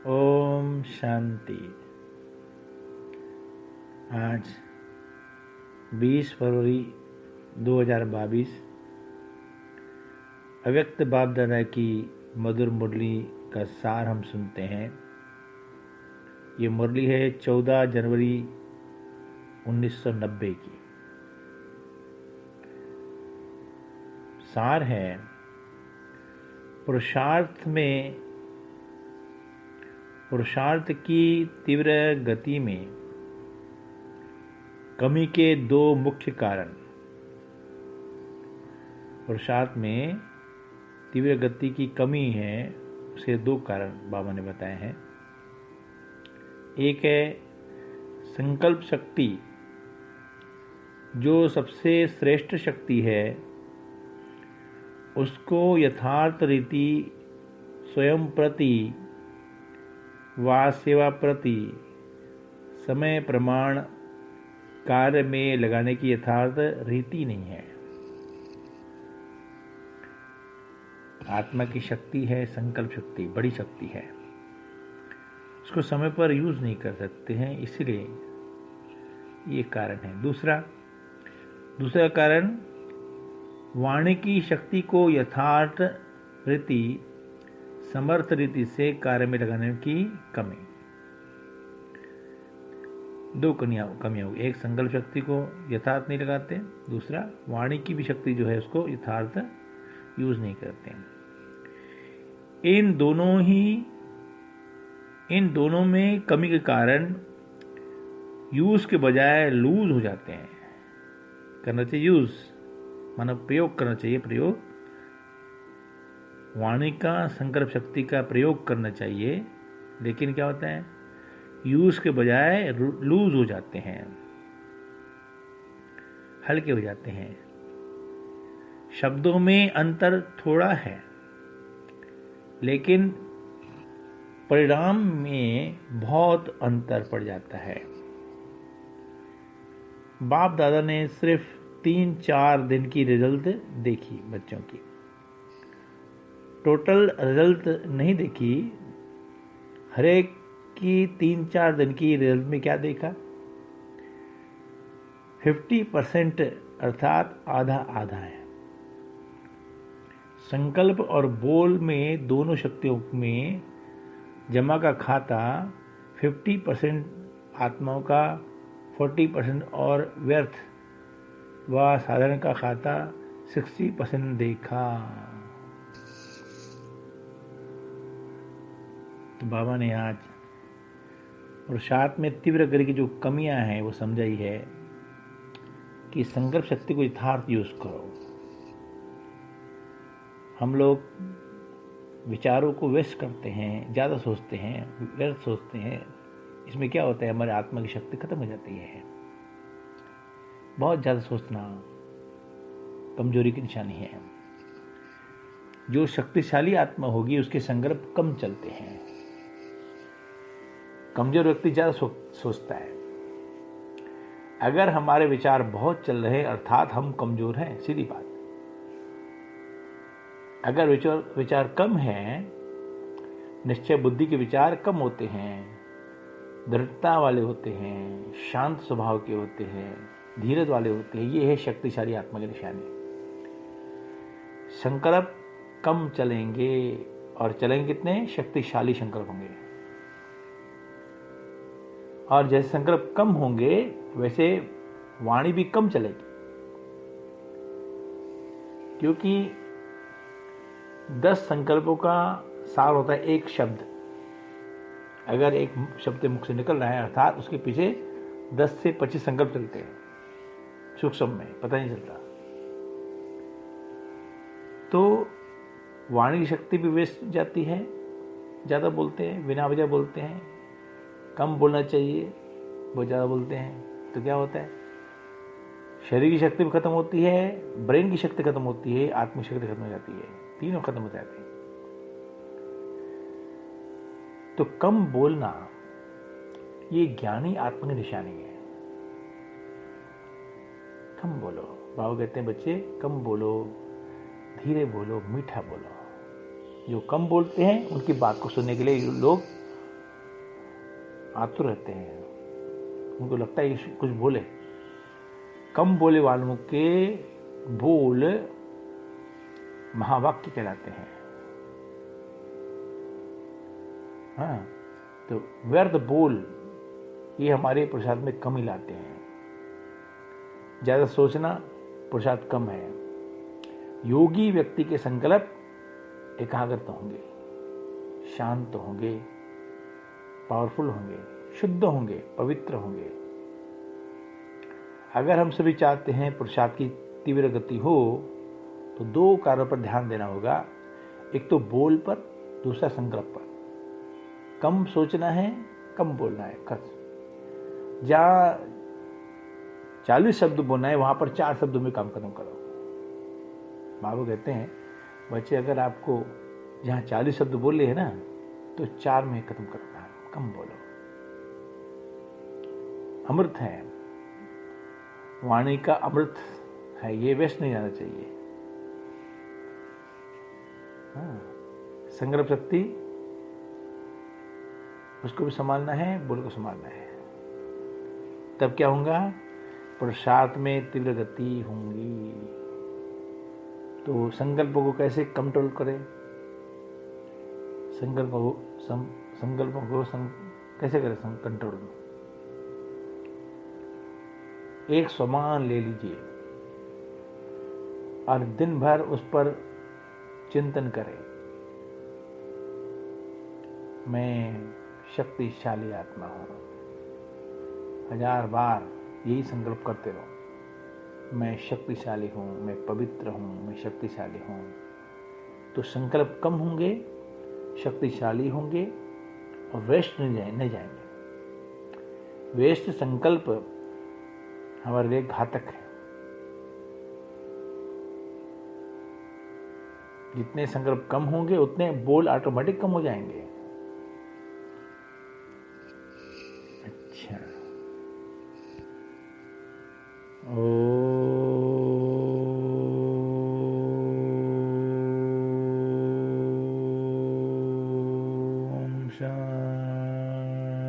ओम शांति। आज 20 फरवरी 2022 अव्यक्त बाप दादा की मधुर मुरली का सार हम सुनते हैं। ये मुरली है 14 जनवरी 1990 की। सार है, पुरुषार्थ की तीव्र गति में कमी के दो मुख्य कारण। पुरुषार्थ में तीव्र गति की कमी है, उसके दो कारण बाबा ने बताए हैं। एक है संकल्प शक्ति, जो सबसे श्रेष्ठ शक्ति है, उसको यथार्थ रीति स्वयं प्रति व सेवा प्रति समय प्रमाण कार्य में लगाने की यथार्थ रीति नहीं है। आत्मा की शक्ति है संकल्प शक्ति, बड़ी शक्ति है, उसको समय पर यूज नहीं कर सकते हैं, इसलिए ये कारण है। दूसरा कारण वाणी की शक्ति को यथार्थ रीति समर्थ रीति से कार्य में लगाने की कमी। दो कमियां होगी, एक संकल्प शक्ति को यथार्थ नहीं लगाते, दूसरा वाणी की भी शक्ति जो है उसको यथार्थ यूज नहीं करते। इन दोनों में कमी के कारण यूज के बजाय लूज हो जाते हैं। करना चाहिए यूज, मानो प्रयोग करना चाहिए, प्रयोग वाणी का संकल्प शक्ति का प्रयोग करना चाहिए, लेकिन क्या होता है, यूज के बजाय लूज हो जाते हैं, हल्के हो जाते हैं। शब्दों में अंतर थोड़ा है, लेकिन परिणाम में बहुत अंतर पड़ जाता है। बाप दादा ने सिर्फ 3-4 दिन की रिजल्ट देखी, बच्चों की टोटल रिजल्ट नहीं देखी। हर एक की 3-4 दिन की रिजल्ट में क्या देखा, 50% अर्थात आधा आधा है। संकल्प और बोल में दोनों शक्तियों में जमा का खाता 50% आत्माओं का, 40% और व्यर्थ व साधारण का खाता 60% देखा। तो बाबा ने आज पुरुषार्थ में तीव्र गति की जो कमियां हैं वो समझाई है कि संकल्प शक्ति को यथार्थ यूज करो। हम लोग विचारों को व्यस्त करते हैं, ज़्यादा सोचते हैं, व्यर्थ सोचते हैं। इसमें क्या होता है, हमारी आत्मा की शक्ति खत्म हो जाती है। बहुत ज़्यादा सोचना कमजोरी की निशानी है। जो शक्तिशाली आत्मा होगी उसके संकल्प कम चलते हैं। कमजोर व्यक्ति ज़्यादा सोचता है। अगर हमारे विचार बहुत चल रहे अर्थात हम कमजोर हैं, सीधी बात। अगर विचार कम है, निश्चय बुद्धि के विचार कम होते हैं, दृढ़ता वाले होते हैं, शांत स्वभाव के होते हैं, धीरज वाले होते हैं, ये है शक्तिशाली आत्मा की निशानी। संकल्प कम चलेंगे, और चलेंगे कितने, शक्तिशाली संकल्प होंगे। और जैसे संकल्प कम होंगे वैसे वाणी भी कम चलेगी, क्योंकि 10 संकल्पों का सार होता है एक शब्द। अगर एक शब्द मुख से निकल रहा है अर्थात उसके पीछे 10 से 25 संकल्प चलते हैं, सूक्ष्म में पता नहीं चलता। तो वाणी की शक्ति भी वेस्ट जाती है, ज़्यादा बोलते हैं, बिना वजह बोलते हैं, कम बोलना चाहिए, बहुत ज़्यादा बोलते हैं, तो क्या होता है? शरीर की शक्ति भी खत्म होती है, ब्रेन की शक्ति खत्म होती है, आत्मिक शक्ति खत्म हो जाती है, तीनों खत्म हो जाते हैं। तो कम बोलना ये ज्ञानी आत्मा की निशानी है। कम बोलो, बाबा कहते हैं बच्चे कम बोलो, धीरे बोलो, मीठा बोलो। जो कम बोलते हैं उनकी बात को सुनने के लिए लोग आतुर रहते हैं, उनको लगता है कि कुछ बोले। कम बोले वालों के बोल महावाक्य कहलाते हैं। हाँ, तो व्यर्थ बोल ये हमारे पुरुषार्थ में कमी लाते हैं। ज़्यादा सोचना पुरुषार्थ कम है। योगी व्यक्ति के संकल्प एकाग्रत होंगे, शांत होंगे, पावरफुल होंगे, शुद्ध होंगे, पवित्र होंगे। अगर हम सभी चाहते हैं पुरुषार्थ की तीव्र गति हो तो 2 कार्यों पर ध्यान देना होगा। एक तो बोल पर, दूसरा संकल्प पर। कम सोचना है, कम बोलना है। खर्च जहाँ 40 शब्द बोलना है वहां पर 4 शब्दों में काम खत्म करो। बाबू कहते हैं बच्चे अगर आपको जहाँ 40 शब्द बोले हैं ना तो 4 में खत्म करना है, कम बोलो। अमृत है, वाणी का अमृत है, ये वेस्ट नहीं जाना चाहिए। हाँ, संकल्प शक्ति उसको भी संभालना है, बोल को संभालना है। तब क्या होगा? पुरुषार्थ में तीव्र गति होंगी। तो संकल्पों को कैसे कंट्रोल करें? संकल्पों को कैसे करें कंट्रोल? एक स्वमान ले लीजिए और दिन भर उस पर चिंतन करें। मैं शक्तिशाली आत्मा हूं। 1000 बार यही संकल्प करते रहो, मैं शक्तिशाली हूं, मैं पवित्र हूं, मैं शक्तिशाली हूं। तो संकल्प कम होंगे, शक्तिशाली होंगे और वेस्ट नहीं जाएंगे। वेस्ट संकल्प हमारे लिए घातक है। जितने संकल्प कम होंगे उतने बोल ऑटोमेटिक कम हो जाएंगे। अच्छा, ओम शांति।